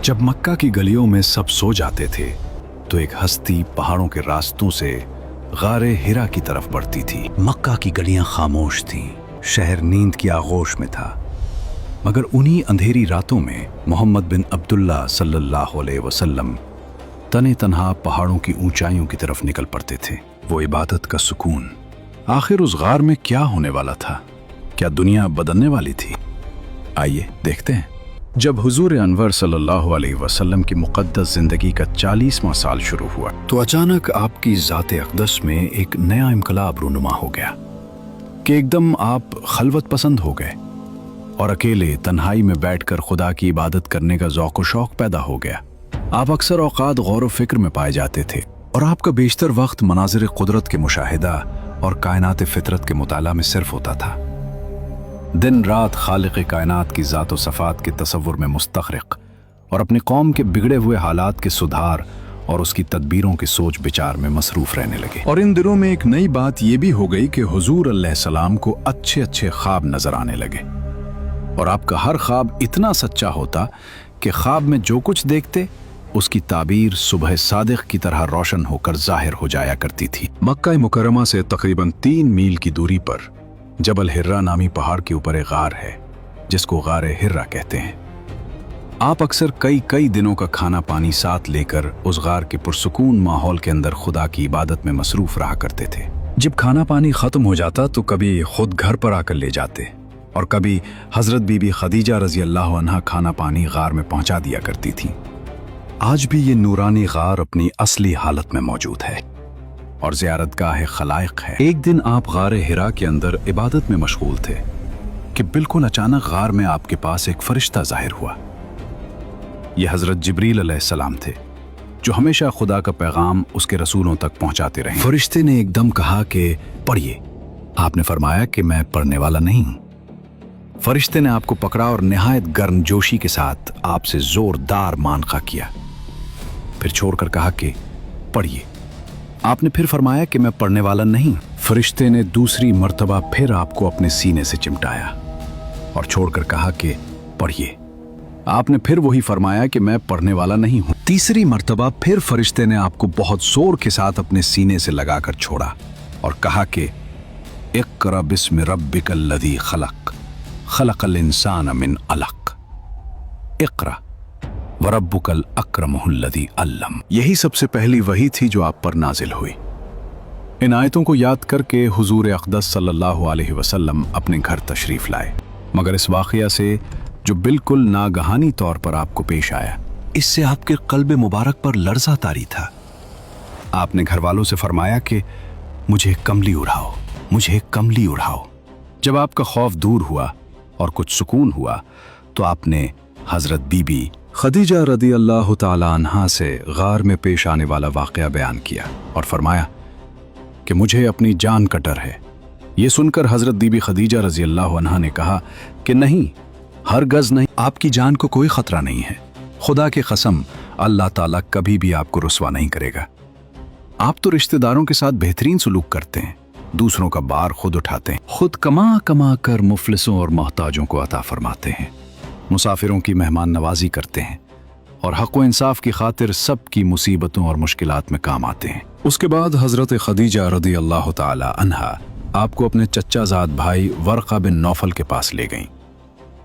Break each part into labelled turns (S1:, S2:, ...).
S1: जब मक्का की गलियों में सब सो जाते थे तो एक हस्ती पहाड़ों के रास्तों से गारे हिरा की तरफ बढ़ती थी। मक्का की गलियां खामोश थीं, शहर नींद की आगोश में था, मगर उन्हीं अंधेरी रातों में मोहम्मद बिन अब्दुल्ला सल्लल्लाहु अलैहि वसल्लम तने तन्हा पहाड़ों की ऊंचाइयों की तरफ निकल पड़ते थे। वो इबादत का सुकून। आखिर उस गार में क्या होने वाला था? क्या दुनिया बदलने वाली थी? आइए देखते हैं। जब हुजूर अनवर सल्लल्लाहु अलैहि वसल्लम की मुक़द्दस ज़िंदगी का 40वां साल शुरू हुआ तो अचानक आपकी ज़ात अक़दस में एक नया इनकलाब रूनुमा हो गया कि एकदम आप खलवत पसंद हो गए और अकेले तन्हाई में बैठकर खुदा की इबादत करने का ज़ौक़ व शौक़ पैदा हो गया। आप अक्सर औक़ात गौर व फ़िक्र में पाए जाते थे और आपका बेशतर वक्त मनाज़िर क़ुदरत के मुशाहिदा और कायनात फ़ितरत के मुताला में सिर्फ होता था। दिन रात खालिक़ कायनात की ज़ात व सफ़ात के तसव्वुर में मुस्तग़रिक़ और अपनी कौम के बिगड़े हुए हालात के सुधार और उसकी तदबीरों की सोच विचार में मसरूफ़ रहने लगे। और इन दिनों में एक नई बात यह भी हो गई कि हुजूर अलैहिस्सलाम को अच्छे अच्छे ख्वाब नजर आने लगे और आपका हर ख्वाब इतना सच्चा होता कि ख्वाब में जो कुछ देखते उसकी ताबीर सुबह सादिक की तरह रोशन होकर जाहिर हो जाया करती थी। मक्का मुकर्रमा से तकरीबन 3 मील की दूरी पर जबल हिर्रा नामी पहाड़ के ऊपर एक गार है जिसको गारे हिर्रा कहते हैं। आप अक्सर कई दिनों का खाना पानी साथ लेकर उस गार के पुरसुकून माहौल के अंदर खुदा की इबादत में मसरूफ रहा करते थे। जब खाना पानी खत्म हो जाता तो कभी खुद घर पर आकर ले जाते और कभी हजरत बीबी खदीजा रजी अल्लाह अन्हा खाना पानी गार में पहुंचा दिया करती थी। आज भी ये नूरानी गार अपनी असली हालत में मौजूद है और ज़ियारतगाह खलाइक है। एक दिन आप गारे हिरा के अंदर इबादत में मशगूल थे कि बिल्कुल अचानक गार में आपके पास एक फरिश्ता जाहिर हुआ। यह हजरत जिब्रील अलैहिस्सलाम थे जो हमेशा खुदा का पैगाम उसके रसूलों तक पहुंचाते रहे। फरिश्ते ने एकदम कहा कि पढ़िए। आपने फरमाया कि मैं पढ़ने वाला नहीं हूं। फरिश्ते ने आपको पकड़ा और निहायत गर्मजोशी के साथ आपसे जोरदार मानखा किया, फिर छोड़कर कहा कि पढ़िए। आपने फिर फरमाया कि मैं पढ़ने वाला नहीं। फरिश्ते ने दूसरी मर्तबा फिर आपको अपने सीने से चिमटाया और छोड़कर कहा कि पढ़िए। आपने फिर वही फरमाया कि मैं पढ़ने वाला नहीं हूं। तीसरी मर्तबा फिर फरिश्ते ने आपको बहुत जोर के साथ अपने सीने से लगाकर छोड़ा और कहा कि इक़रा बिस्मि रब्बिकल लज़ी खलक़ खलक़ल इंसान मिन अलक़ इक़रा व रब्बुकल अक्रमुल लज़ी अल्लम। यही सबसे पहली वही थी जो आप पर नाजिल हुई। इन आयतों को याद करके हुजूर अक़दस सल्लल्लाहु अलैहि वसल्लम अपने घर तशरीफ लाए, मगर इस वाक़या से जो बिल्कुल नागहानी तौर पर आपको पेश आया, इससे आपके क़ल्ब मुबारक पर लर्ज़ा तारी था। आपने घर वालों से फरमाया कि मुझे कमली उड़ाओ, मुझे कमली उड़ाओ। जब आपका खौफ दूर हुआ और कुछ सुकून हुआ तो आपने हज़रत बीबी खदीजा रदी अल्लाह ताला अन्हा से गार में पेश आने वाला वाक़या बयान किया और फरमाया कि मुझे अपनी जान का डर है। ये सुनकर हज़रत बीबी खदीजा रजी अल्लाह अन्हा ने कहा कि नहीं, हरगज़ नहीं, आपकी जान को कोई ख़तरा नहीं है। खुदा की कसम, अल्लाह ताला कभी भी आपको रुस्वा नहीं करेगा। आप तो रिश्तेदारों के साथ बेहतरीन सलूक करते हैं, दूसरों का बार खुद उठाते हैं, खुद कमा कमा कर मुफलिसों और मोहताजों को अता फरमाते हैं, मुसाफिरों की मेहमान नवाजी करते हैं और हक़ व इंसाफ की खातिर सब की मुसीबतों और मुश्किलात में काम आते हैं। उसके बाद हज़रत खदीजा रदी अल्लाह ताला अन्हा आपको अपने चच्चाज़ाद भाई वरक़ा बिन नौफल के पास ले गईं।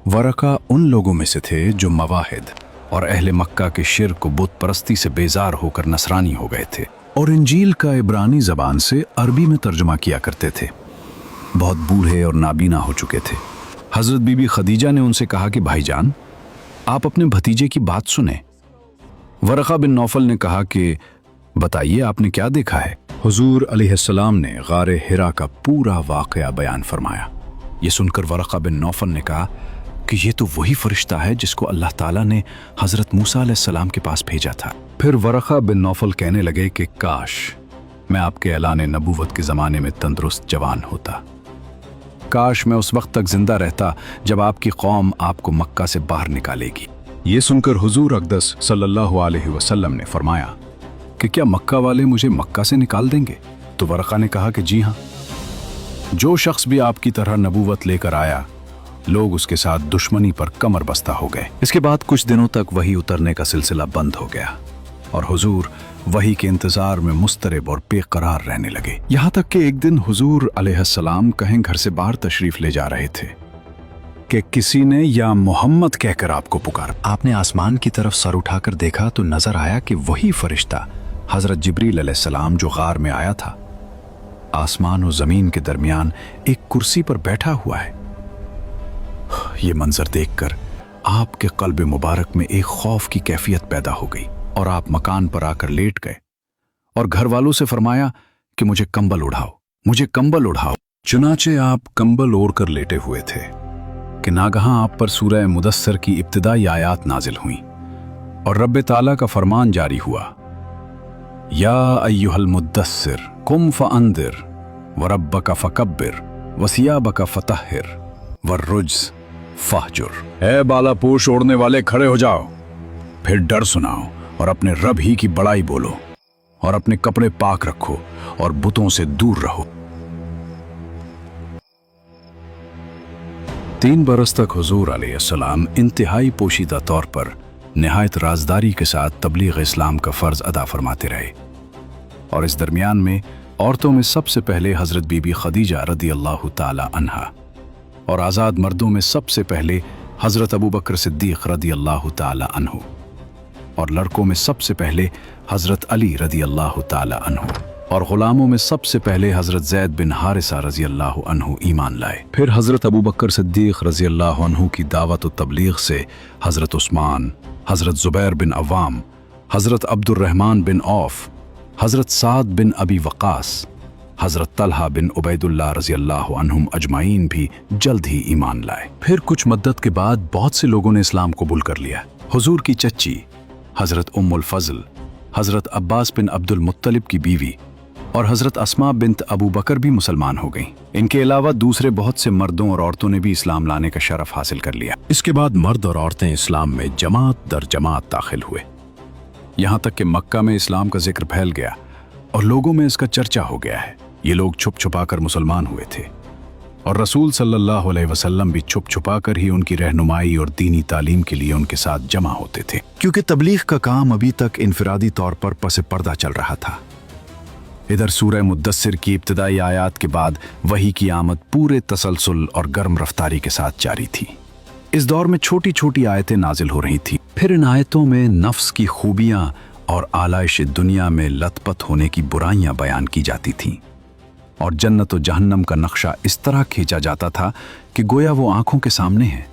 S1: वरक़ा उन लोगों में से थे जो मवाहिद और अहले मक्का के शिर्क व बुत परस्ती से बेजार होकर नसरानी हो गए थे और इंजील का इब्रानी ज़बान से अरबी में तर्जुमा किया करते थे। बहुत बूढ़े और नाबीना हो चुके थे। हज़रत बीबी खदीजा ने उनसे कहा कि भाईजान, आप अपने भतीजे की बात सुने। वरक़ा बिन नौफल ने कहा कि बताइए, आपने क्या देखा है? हुजूर अलैहिस्सलाम ने गारे हिरा का पूरा वाक़या बयान फरमाया। ये सुनकर वरक़ा बिन नौफल ने कहा कि ये तो वही फरिश्ता है जिसको अल्लाह ताला ने हज़रत मूसा अलैहिस्सलाम के पास भेजा था। फिर वरक़ा बिन नौफल कहने लगे कि काश मैं आपके ऐलान नबूवत के ज़माने में तंदुरुस्त जवान होता। काश मैं उस वक्त तक जिंदा रहता जब आपकी कौम आपको मक्का से बाहर निकालेगी। ये सुनकर हुजूर अक़दस सल्लल्लाहु अलैहि वसल्लम ने फरमाया कि क्या मक्का वाले मुझे मक्का से निकाल देंगे? तो वरक़ा ने कहा कि जी हाँ, जो शख्स भी आपकी तरह नबूवत लेकर आया लोग उसके साथ दुश्मनी पर कमर बस्ता हो गए। इसके बाद कुछ दिनों तक वही उतरने का सिलसिला बंद हो गया और हुजूर वही के इंतजार में मुस्तरब और बेकरार रहने लगे। यहाँ तक कि एक दिन हुजूर अलैहिस्सलाम कहीं घर से बाहर तशरीफ ले जा रहे थे कि किसी ने या मोहम्मद कहकर आपको पुकार। आपने आसमान की तरफ सर उठाकर देखा तो नजर आया कि वही फरिश्ता हजरत जिब्रील अलैहिस्सलाम जो गार में आया था, आसमान और जमीन के दरमियान एक कुर्सी पर बैठा हुआ है। ये मंजर देखकर आपके कल्ब मुबारक में एक खौफ की कैफियत पैदा हो गई और आप मकान पर आकर लेट गए और घर वालों से फरमाया कि मुझे कंबल उड़ाओ, मुझे कंबल उड़ाओ। चुनाचे आप कंबल ओढ़ कर लेटे हुए थे कि नागहां आप पर सूरह मुदस्सिर की इब्तिदाई आयात नाजिल हुई और रब्बे ताला का फरमान जारी हुआ, या अय्युहल मुद्दस्सिर कुम फअंदिर वरब्बका फकब्बिर वसियाबका फतहिर वर्रुज्ज फहजुर। ए बालापोश ओढ़ने वाले खड़े हो जाओ, फिर डर सुनाओ और अपने रब ही की बड़ाई बोलो और अपने कपड़े पाक रखो और बुतों से दूर रहो। 3 बरस तक हुजूर अलैहिस्सलाम इंतहाई पोशीदा तौर पर निहायत राजदारी के साथ तबलीग इस्लाम का फर्ज अदा फरमाते रहे और इस दरमियान में औरतों में सबसे पहले हजरत बीबी खदीजा रदी अल्लाह ताला अन्हा और आज़ाद मर्दों में सबसे पहले हजरत अबू बकर सिद्दीक रदी अल्लाह ताला अन्हु और लड़कों में सबसे पहले हजरत अली रदी अल्लाह ताला अन्हु और गुलामों में सबसे पहले हजरत ज़ैद बिन हारिसा रजी अल्लाह अन्हु ईमान लाए। फिर हजरत अबू बकर सिद्दीक रजी अल्लाह अन्हु की दावत और तबलीग से हजरत उस्मान, हजरत जुबैर बिन अवाम, हजरत अब्दुर्रहमान बिन औफ, हजरत साद बिन अबी वक़ास, हजरत तलहा बिन उबैदुल्लाह रजी अल्लाह अन्हुम अजमाइन भी जल्द ही ईमान लाए। फिर कुछ मद्दत के बाद बहुत से लोगों ने इस्लाम कबूल कर लिया। हुजूर की चच्ची हजरत उम्मुल फजल, हजरत अब्बास बिन अब्दुल मुत्तलिब की बीवी और हजरत अस्मा बिन्त अबू बकर भी मुसलमान हो गईं। इनके अलावा दूसरे बहुत से मर्दों और औरतों ने भी इस्लाम लाने का शरफ हासिल कर लिया। इसके बाद मर्द और औरतें इस्लाम में जमात दर जमात दाखिल हुए, यहाँ तक कि मक्का में इस्लाम का जिक्र फैल गया और लोगों में इसका चर्चा हो गया है। ये लोग छुप छुपा कर मुसलमान हुए थे और रसूल सल्लल्लाहु अलैहि वसल्लम भी छुप छुपा कर ही उनकी रहनुमाई और दीनी तालीम के लिए उनके साथ जमा होते थे, क्योंकि तबलीग का काम अभी तक इनफरादी तौर पर पसे पर्दा चल रहा था। इधर सूरह मुद्दस्सिर की इब्तिदाई आयात के बाद वही की आमद पूरे तसलसल और गर्म रफ्तारी के साथ जारी थी। इस दौर में छोटी छोटी आयतें नाजिल हो रही थी। फिर इन आयतों में नफ्स की खूबियां और आलाइश दुनिया में लतपत होने की बुराइयां बयान की जाती थीं और जन्नत और जहन्नम का नक्शा इस तरह खींचा जाता था कि गोया वो आंखों के सामने है।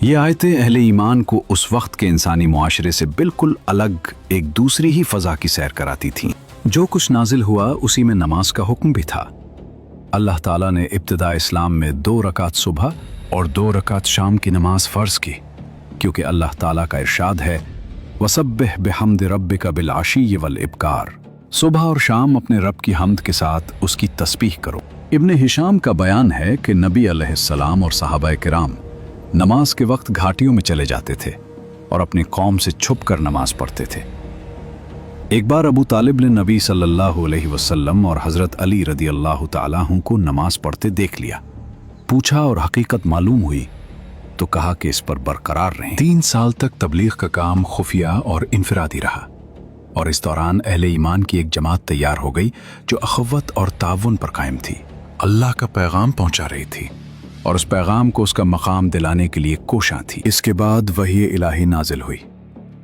S1: ये आयतें अहले ईमान को उस वक्त के इंसानी मुआशरे से बिल्कुल अलग एक दूसरी ही फजा की सैर कराती थीं। जो कुछ नाजिल हुआ उसी में नमाज का हुक्म भी था। अल्लाह ताला ने इब्तिदा इस्लाम में 2 रकात सुबह और 2 रकात शाम की नमाज फ़र्ज की, क्योंकि अल्लाह ताला का इरशाद है, वसब्बिह बिहम्दि रब्बिका बिल आशिय्यि वल इब्कार। सुबह और शाम अपने रब की हम्द के साथ उसकी तस्बीह करो। इब्ने हिशाम का बयान है कि नबी अलैहिस्सलाम और सहाबा किराम नमाज के वक्त घाटियों में चले जाते थे और अपनी कौम से छुप कर नमाज पढ़ते थे। एक बार अबू तालिब ने नबी सल्लल्लाहु अलैहि वसल्लम और हजरत अली रदी अल्लाह ताला अन्हु को नमाज पढ़ते देख लिया। पूछा और हकीकत मालूम हुई तो कहा कि इस पर बरकरार रहें। 3 साल तक तबलीग का काम खुफिया और इनफरादी रहा और इस दौरान अहले ईमान की एक जमात तैयार हो गई जो अखवत और ताउन पर कायम थी, अल्लाह का पैगाम पहुंचा रही थी और उस पैगाम को उसका मकाम दिलाने के लिए कोशां थी। इसके बाद वही इलाही नाजिल हुई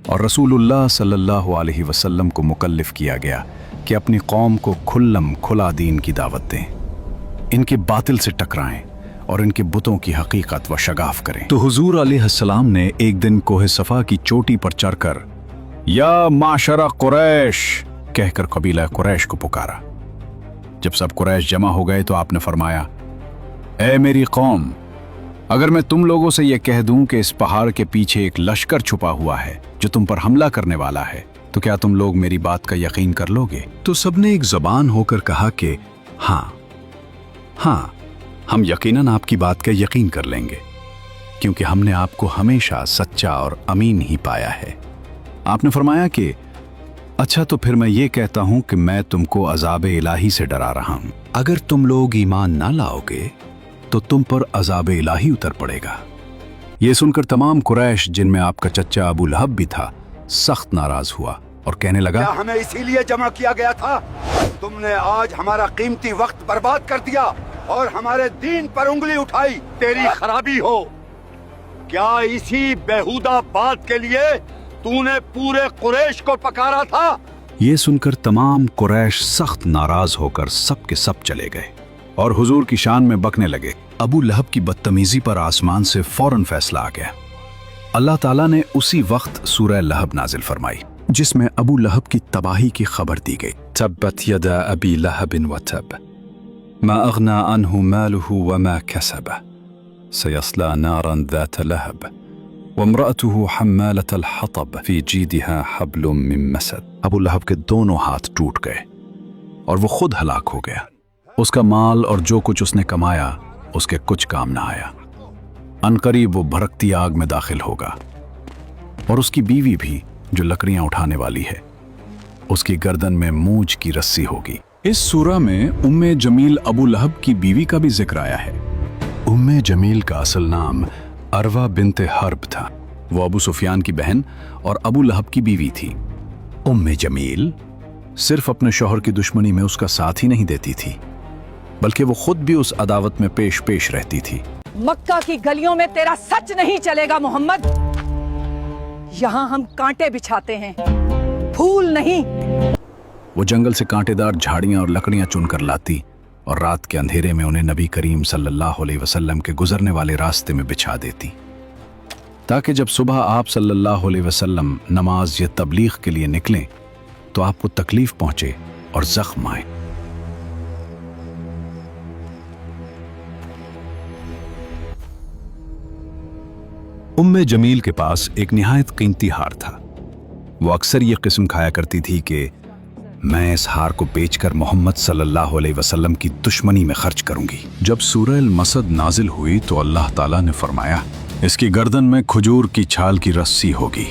S1: और रसूलुल्लाह सल्लल्लाहु अलैहि वसल्लम को मुकल्लिफ किया गया कि अपनी कौम को खुल्लम खुला दीन की दावत दें, इनके बातिल से टकराएं और इनके बुतों की हकीकत व शगाफ करें। तो हुजूर अलैहिस्सलाम ने एक दिन कोहे सफा की चोटी पर चढ़कर या माशरा कुरैश कहकर कबीला कुरैश को पुकारा। जब सब कुरैश जमा हो गए तो आपने फरमाया, ऐ मेरी कौम, अगर मैं तुम लोगों से यह कह दूं कि इस पहाड़ के पीछे एक लश्कर छुपा हुआ है जो तुम पर हमला करने वाला है, तो क्या तुम लोग मेरी बात का यकीन कर लोगे? तो सबने एक जबान होकर कहा कि हाँ, हम यकीनन आपकी बात का यकीन कर लेंगे, क्योंकि हमने आपको हमेशा सच्चा और अमीन ही पाया है। आपने फरमाया कि अच्छा, तो फिर मैं ये कहता हूं कि मैं तुमको अज़ाब इलाही से डरा रहा हूं। अगर तुम लोग ईमान ना लाओगे तो तुम पर अजाब इलाही उतर पड़ेगा। ये सुनकर तमाम कुरैश, जिनमें आपका चच्चा अबू लहब भी था, सख्त नाराज हुआ और कहने लगा,
S2: क्या हमें इसीलिए जमा किया गया था? तुमने आज हमारा कीमती वक्त बर्बाद कर दिया और हमारे दीन पर उंगली उठाई। तेरी खराबी हो। क्या इसी बेहुदा बात के लिए तूने पूरे कुरैश को पकारा था?
S1: ये सुनकर तमाम कुरैश सख्त नाराज होकर सब के सब चले गए और हुजूर की शान में बकने लगे। अबू लहब की बदतमीजी पर आसमान से फौरन फैसला आ गया। अल्लाह ताला ने उसी वक्त सूरह लहब नाजिल फरमाई, जिसमें अबू लहब की तबाही की खबर दी गई। तब्बत यदा अबी लहबिन व तब, मा अगना अन्हु मालुहु व मा कसब, सयस्ला नारन ذات लहब, वम्रअतुहु हम्मालतल हतब, फी जीदिहा हब्लुम मिन मसद। अबू लहब के दोनों हाथ टूट गए और वो खुद हलाक हो गया। उसका माल और जो कुछ उसने कमाया उसके कुछ काम ना आया। अनकरीब वो भड़कती आग में दाखिल होगा और उसकी बीवी भी, जो लकड़ियां उठाने वाली है, उसकी गर्दन में मूंछ की रस्सी होगी। इस सूरा में उम्मे जमील अबू लहब की बीवी का भी जिक्र आया है। उम्मे जमील का असल नाम अरवा बिन्ते हर्ब था। वो अबू सुफियान की बहन और अबू लहब की बीवी थी। उम्मे जमील सिर्फ अपने शौहर की दुश्मनी में उसका साथ ही नहीं देती थी, बल्कि वो खुद भी उस अदावत में पेश पेश रहती थी।
S3: मक्का की गलियों में तेरा सच नहीं चलेगा मोहम्मद। यहाँ हम कांटे बिछाते हैं, फूल नहीं।
S1: वो जंगल से कांटेदार झाड़ियां और लकड़ियां चुनकर लाती और रात के अंधेरे में उन्हें नबी करीम सल्लल्लाहु अलैहि वसल्लम के गुजरने वाले रास्ते में बिछा देती, ताकि जब सुबह आप सल्लल्लाहु अलैहि वसल्लम नमाज या तबलीग के लिए निकलें तो आपको तकलीफ पहुंचे और जख्म आए। उम्मे जमील के पास एक निहायत कीमती हार था। वो अक्सर ये किस्म खाया करती थी कि मैं इस हार को बेचकर मोहम्मद सल्लल्लाहु अलैहि वसल्लम की दुश्मनी में खर्च करूंगी। जब सूरह अल-मसद नाजिल हुई तो अल्लाह ताला ने फरमाया, इसकी गर्दन में खजूर की छाल की रस्सी होगी।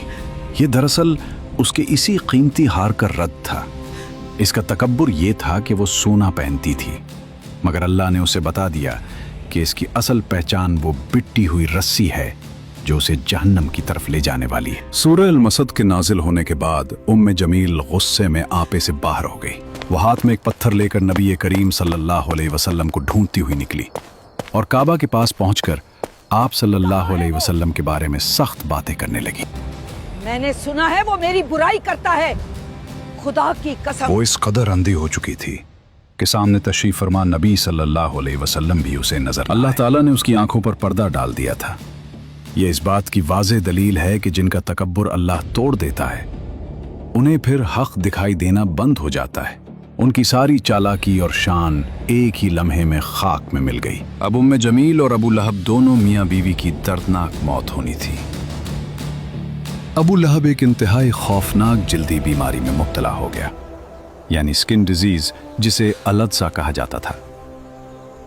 S1: ये दरअसल उसके इसी कीमती हार का रद्द था। इसका तकब्बुर ये था कि वो सोना पहनती थी, मगर अल्लाह ने उसे बता दिया कि इसकी असल पहचान वो बिट्टी हुई रस्सी है जो उसे जहन्नम की तरफ ले जाने वाली है। सूरह अल-मसद के नाजिल होने के बाद उम्मे जमील गुस्से में आपे से बाहर हो गई। वो हाथ में एक पत्थर लेकर नबी करीम सल्लल्लाहु अलैहि वसल्लम को ढूंढती हुई निकली और काबा के पास पहुंचकर आप सल्लल्लाहु अलैहि वसल्लम के बारे में सख्त बातें करने लगी।
S3: मैंने सुना है वो मेरी बुराई करता है, खुदा की कसम।
S1: वो इस कदर अंधी हो चुकी थी कि सामने तशरीफ फरमा नबी सल्लल्लाहु अलैहि वसल्लम भी उसे नजर। अल्लाह ताला ने उसकी आंखों पर पर्दा डाल दिया था। ये इस बात की वाज़ेह दलील है कि जिनका तकब्बुर अल्लाह तोड़ देता है, उन्हें फिर हक दिखाई देना बंद हो जाता है। उनकी सारी चालाकी और शान एक ही लम्हे में खाक में मिल गई। अब उम्मे जमील और अबू लहब दोनों मियाँ बीवी की दर्दनाक मौत होनी थी। अबू लहब एक इंतहाई खौफनाक जल्दी बीमारी में मुब्तला हो गया, यानी स्किन डिजीज, जिसे अलदसा कहा जाता था।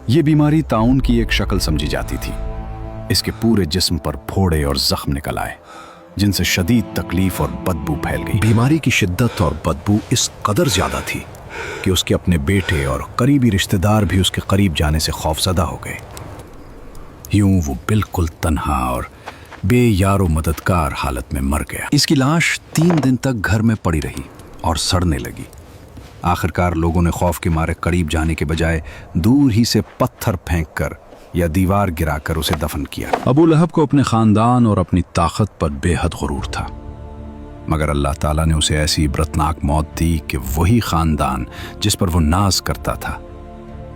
S1: ये बीमारी ताउन की एक शक्ल समझी जाती थी। इसके पूरे जिस्म पर फोड़े और जख्म निकल आए, जिनसे शदीद तकलीफ और बदबू फैल गई। बीमारी की शिद्दत और बदबू इस कदर ज्यादा थी कि उसके अपने बेटे और करीबी रिश्तेदार भी उसके करीब जाने से खौफजदा हो गए। यूं वो बिल्कुल तन्हा और बेयारो मददगार हालत में मर गया। इसकी लाश 3 दिन तक घर में पड़ी रही और सड़ने लगी। आखिरकार लोगों ने खौफ के मारे करीब जाने के बजाय दूर ही से पत्थर फेंककर या दीवार गिराकर उसे दफन किया। अबू लहब को अपने खानदान और अपनी ताकत पर बेहद गुरूर था, मगर अल्लाह ताला ने उसे ऐसी इबरतनाक मौत दी कि वही खानदान जिस पर वो नाज करता था,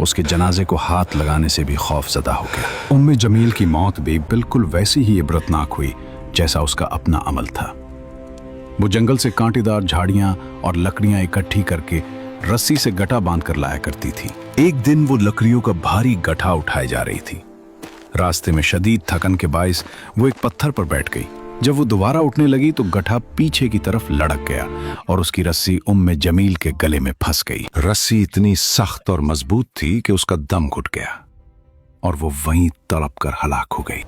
S1: उसके जनाजे को हाथ लगाने से भी खौफजदा हो गया। उम्मे जमील की मौत भी बिल्कुल वैसी ही इबरतनाक हुई जैसा उसका अपना अमल था। वो जंगल से कांटेदार झाड़ियां और लकड़ियां इकट्ठी करके रस्सी से गटा बांध कर लाया करती थी। एक दिन वो लकड़ियों का भारी गठा उठाए जा रही थी। रास्ते में शदीद थकन के बाइस वो एक पत्थर पर बैठ गई। जब वो दोबारा उठने लगी तो गठा पीछे की तरफ लड़क गया और उसकी रस्सी उम्मे जमील के गले में फंस गई। रस्सी इतनी सख्त और मजबूत थी कि उसका दम घुट गया और वो वहीं तड़प कर हलाक हो गई।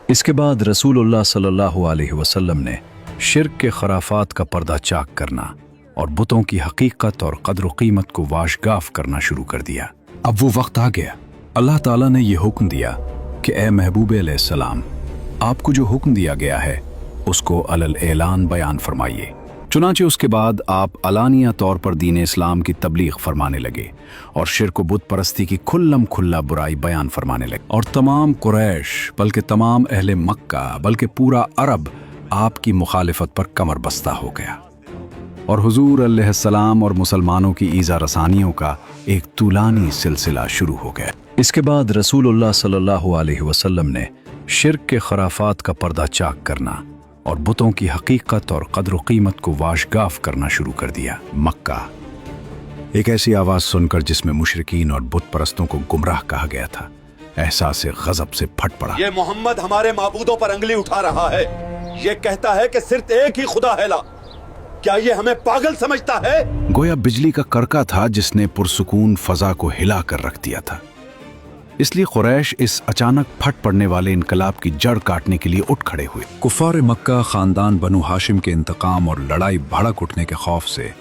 S1: इसके बाद रसूलुल्लाह सल्लल्लाहु अलैहि वसल्लम ने शिर्क के खराफात का पर्दा चाक करना और बुतों की हकीकत और कद्र कीमत को वाशगाफ करना शुरू कर दिया। अब वो वक्त आ गया अल्लाह ताला ने ये हुक्म दिया कि ए महबूब अलैहिस्सलाम, आपको जो हुक्म दिया गया है उसको अलल ऐलान बयान फरमाइए। चुनांचे उसके बाद आप अलानिया तौर पर दीन इस्लाम की तबलीग फरमाने लगे और शिर्क व बुत परस्ती की खुल्लम खुल्ला बुराई बयान फरमाने लगे, और तमाम कुरैश बल्कि तमाम अहले मक्का बल्कि पूरा अरब आपकी मुखालिफत पर कमर बस्ता हो गया, और हुजूर अलैहिस्सलाम और मुसलमानों की ईज़ा रसानियों का एक तूलानी सिलसिला शुरू हो गया। इसके बाद रसूलुल्लाह सल्लल्लाहु अलैहि वसल्लम ने शिर्क के खराफात का पर्दा चाक करना और बुतों की हकीकत और कद्र कीमत को वाशगाफ करना शुरू कर दिया। मक्का एक ऐसी आवाज सुनकर जिसमें मुशरिकीन और बुत परस्तों को गुमराह कहा गया था, एहसास गजब से फट पड़ा।
S2: ये मोहम्मद हमारे माबूदों पर अंगली उठा रहा है, ये कहता है कि सिर्फ एक ही खुदा है। क्या ये हमें पागल समझता है?
S1: गोया बिजली का करका था जिसने पुरसुकून फजा को हिला कर रख दिया था। इसलिए कुरैश इस अचानक फट पड़ने वाले इनकलाब की जड़ काटने के लिए उठ खड़े हुए। कुफार मक्का खानदान बनु हाशिम के इंतकाम और लड़ाई भड़क उठने के खौफ से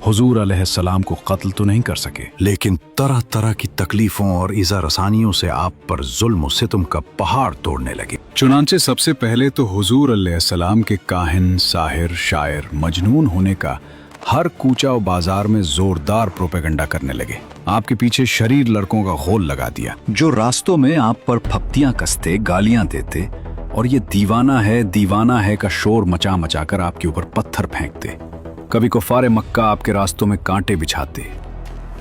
S1: हुजूर अलैहिस्सलाम को कत्ल तो नहीं कर सके, लेकिन तरह तरह की तकलीफों और इज़ा रसानियों से आप पर जुल्म सितम का पहाड़ तोड़ने लगे। चुनांचे सबसे पहले तो हुजूर अलैहिस्सलाम के काहिन, साहिर, शायर, मजनून होने का हर कूचा और बाजार में जोरदार प्रोपेगेंडा करने लगे। आपके पीछे शरीर लड़कों का घोल लगा दिया, जो रास्तों में आप पर फप्तियां कसते, गालियां देते और ये दीवाना है का शोर मचा मचा कर आपके ऊपर पत्थर फेंकते। कभी कुफार मक्का आपके रास्तों में कांटे बिछाते,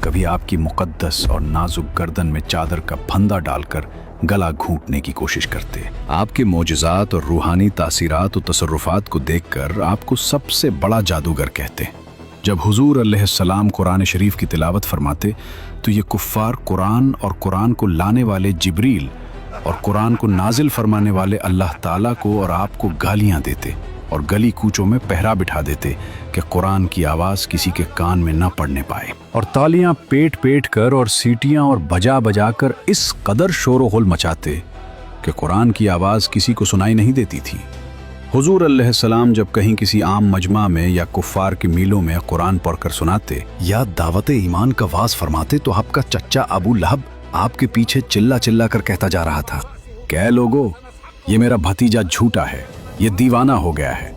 S1: कभी आपकी मुकद्दस और नाजुक गर्दन में चादर का फंदा डालकर गला घूंटने की कोशिश करते। आपके मोजज़ात और रूहानी तासीरात और तसर्रुफात को देखकर आपको सबसे बड़ा जादूगर कहते। जब हुजूर अलैहिस्सलाम कुरान शरीफ की तिलावत फरमाते तो ये कुफ्फार कुरान और कुरान को लाने वाले जिब्रील और कुरान को नाजिल फरमाने वाले अल्लाह ताला को और आपको गालियां देते और गली कूचों में पहरा बिठा देते कि कुरान की आवाज़ किसी के कान में न पड़ने पाए, और तालियां पेट पेट कर और सीटियां और बजा बजा कर इस कदर शोर गुल मचाते कि कुरान की आवाज़ किसी को सुनाई नहीं देती थी। हुजूर अलैहिस्सलाम जब कहीं किसी आम मजमा में या कुफ्फार के मीलों में कुरान पढ़कर सुनाते या दावत ईमान का वाज फरमाते तो आपका चच्चा अबू लहब आपके पीछे चिल्ला चिल्ला कर कहता जा रहा था, क्या लोगो, ये मेरा भतीजा झूठा है, ये दीवाना हो गया है,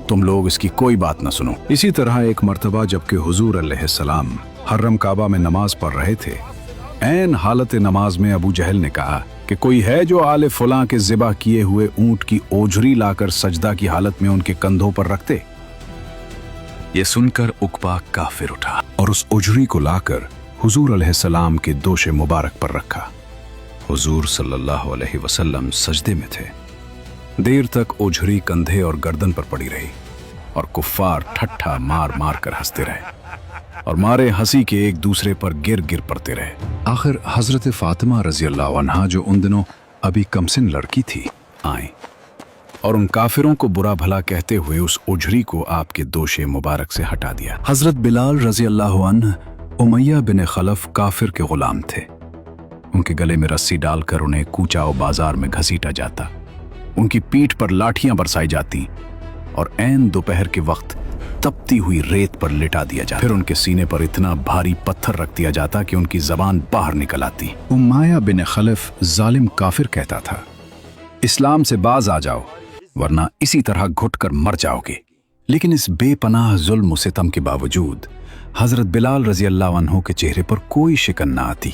S1: तुम लोग इसकी कोई बात न सुनो। इसी तरह एक मर्तबा जबकि हुजूर अलैहिस्सलाम हर्रम काबा में नमाज पढ़ रहे थे, ऐन हालत नमाज में अबू जहल ने कहा कि कोई है जो आले फुलां के ज़िबा किए हुए ऊंट की ओझरी लाकर सजदा की हालत में उनके कंधों पर रखते। ये सुनकर उकबा काफिर उठा और उस ओझरी को लाकर हुजूर अलैहिस्सलाम के दोशे मुबारक पर रखा। हुजूर सल्लल्लाहु अलैहि वसल्लम सजदे में थे। देर तक ओझरी कंधे और गर्दन पर पड़ी रही और कुफ्फार ठट्ठा मार मार कर हंसते रहे और मारे हंसी के एक दूसरे पर गिर गिर पड़ते रहे। आखिर हजरत फातिमा रजी अल्लाह अन्हा, जो उन दिनों अभी कमसिन लड़की थी, आई और उन काफिरों को बुरा भला कहते हुए उस ओझरी को आपके दोशे मुबारक से हटा दिया। हजरत बिलाल रजी अल्लाह अन्हु उमैया बिन खलफ काफिर के गुलाम थे। उनके गले में रस्सी डालकर उन्हें कूचा और बाजार में घसीटा जाता, उनकी पीठ पर लाठियां बरसाई जाती और ऐन दोपहर के वक्त तपती हुई रेत पर लिटा दिया जाता। फिर उनके सीने पर इतना भारी पत्थर रख दिया जाता कि उनकी जबान बाहर निकल आती। उमैया बिन खलफ जालिम काफिर कहता था, इस्लाम से बाज आ जाओ वरना इसी तरह घुटकर मर जाओगे। लेकिन इस बेपनाह जुल्म सितम के बावजूद हजरत बिलाल रजी अल्लाह अन्हु के चेहरे पर कोई शिकन न आती।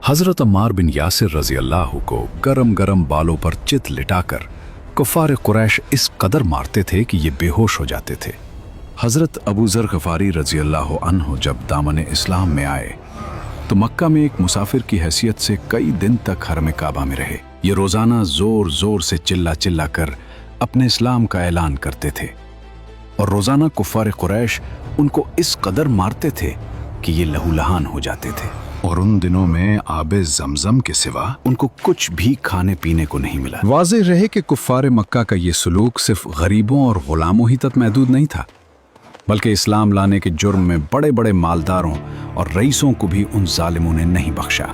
S1: हजरत अम्मार बिन यासिर रजी अल्लाह को गरम गरम बालों पर चित लिटाकर कुफार कुरैश इस कदर मारते थे कि ये बेहोश हो जाते थे। हजरत अबू ज़र गफारी रजी अल्लाह अन्हु जब दामन इस्लाम में आए तो मक्का में एक मुसाफिर की हैसियत से कई दिन तक हरम काबा में रहे। ये रोजाना जोर जोर से चिल्ला चिल्ला कर अपने इस्लाम का ऐलान करते थे और रोजाना कुफार कुरैश उनको इस कदर मारते थे कि ये लहूलहान हो जाते थे। और उन दिनों में आबे ज़मज़म के सिवा उनको कुछ भी खाने पीने को नहीं मिला। वाज़ेह रहे कि कुफ़ार मक्का का ये सलूक सिर्फ गरीबों और गुलामों ही तक महदूद नहीं था, बल्कि इस्लाम लाने के जुर्म में बड़े बड़े मालदारों और रईसों को भी उन जालिमों ने नहीं बख्शा।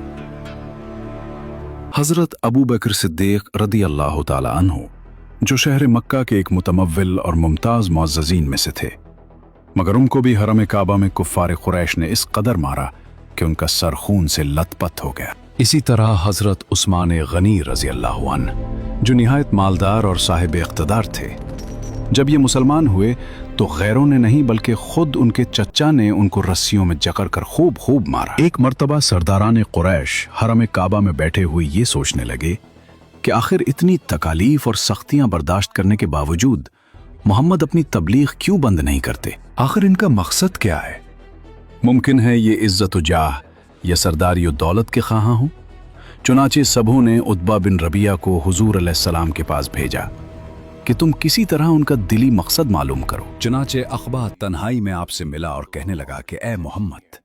S1: हजरत अबू बकर सिद्दीक रदी अल्लाह ताला अन्हु, जो शहर मक्का के एक मुतमव्विल और मुमताज़ मुअज़्ज़ज़ीन में से थे, मगर उनको भी हरम काबा में कुफ़ार कुरैश ने इस कदर मारा कि उनका सर खून से लथपथ हो गया। इसी तरह हजरत उस्मान गनी रजी अल्लाह अन्हु, जो निहायत मालदार और साहिब इख्तदार थे, जब ये मुसलमान हुए तो गैरों ने नहीं बल्कि खुद उनके चचा ने उनको रस्सियों में जकड़ कर खूब खूब मारा। एक मर्तबा सरदारान कुरैश हरम काबा में बैठे हुए ये सोचने लगे कि आखिर इतनी तकालीफ और सख्तियां बर्दाश्त करने के बावजूद मोहम्मद अपनी तबलीग क्यों बंद नहीं करते? आखिर इनका मकसद क्या है? मुमकिन है ये इज्जत व जाह या सरदारी व दौलत के ख्वाहां हों। चुनाचे सबों ने उतबा बिन रबिया को हुजूर अलैहिस्सलाम के पास भेजा कि तुम किसी तरह उनका दिली मकसद मालूम करो। चुनाचे अखबा तन्हाई में आपसे मिला और कहने लगा कि ए मोहम्मद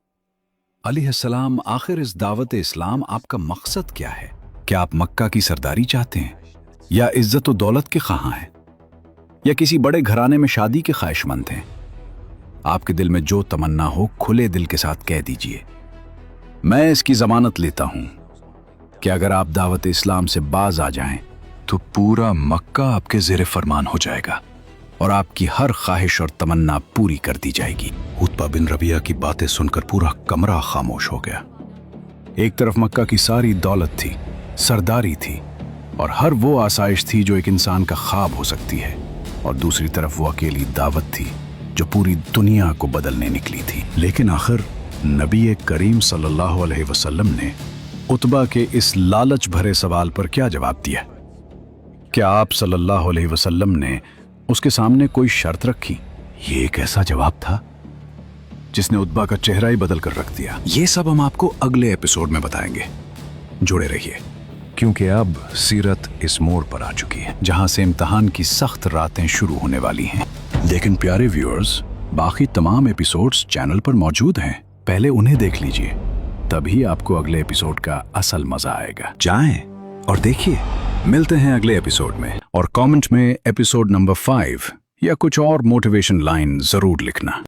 S1: अलैहिस्सलाम, आखिर इस दावत इस्लाम आपका मकसद क्या है? क्या आप मक्का की सरदारी चाहते हैं या इज्जत व दौलत के ख्वाहां हैं या किसी बड़े घराने में शादी के ख्वाहिशमंद हैं? आपके दिल में जो तमन्ना हो खुले दिल के साथ कह दीजिए। मैं इसकी जमानत लेता हूं कि अगर आप दावत इस्लाम से बाज आ जाएं तो पूरा मक्का आपके ज़ेरे फरमान हो जाएगा और आपकी हर ख्वाहिश और तमन्ना पूरी कर दी जाएगी। उतबा बिन रबिया की बातें सुनकर पूरा कमरा खामोश हो गया। एक तरफ मक्का की सारी दौलत थी, सरदारी थी और हर वो आसाइश थी जो एक इंसान का ख्वाब हो सकती है, और दूसरी तरफ वो अकेली दावत थी जो पूरी दुनिया को बदलने निकली थी। लेकिन आखिर नबी करीम सल्लल्लाहु अलैहि वसल्लम ने उतबा के इस लालच भरे सवाल पर क्या जवाब दिया? क्या आप सल्लल्लाहु अलैहि वसल्लम ने उसके सामने कोई शर्त रखी? ये एक ऐसा जवाब था जिसने उतबा का चेहरा ही बदल कर रख दिया। ये सब हम आपको अगले एपिसोड में बताएंगे। जुड़े रहिए, क्योंकि अब सीरत इस मोड़ पर आ चुकी है जहां से इम्तिहान की सख्त रातें शुरू होने वाली हैं। लेकिन प्यारे व्यूअर्स, बाकी तमाम एपिसोड्स चैनल पर मौजूद हैं, पहले उन्हें देख लीजिए, तभी आपको अगले एपिसोड का असल मजा आएगा। जाएं और देखिए। मिलते हैं अगले एपिसोड में, और कमेंट में एपिसोड नंबर 5 या कुछ और मोटिवेशन लाइन जरूर लिखना।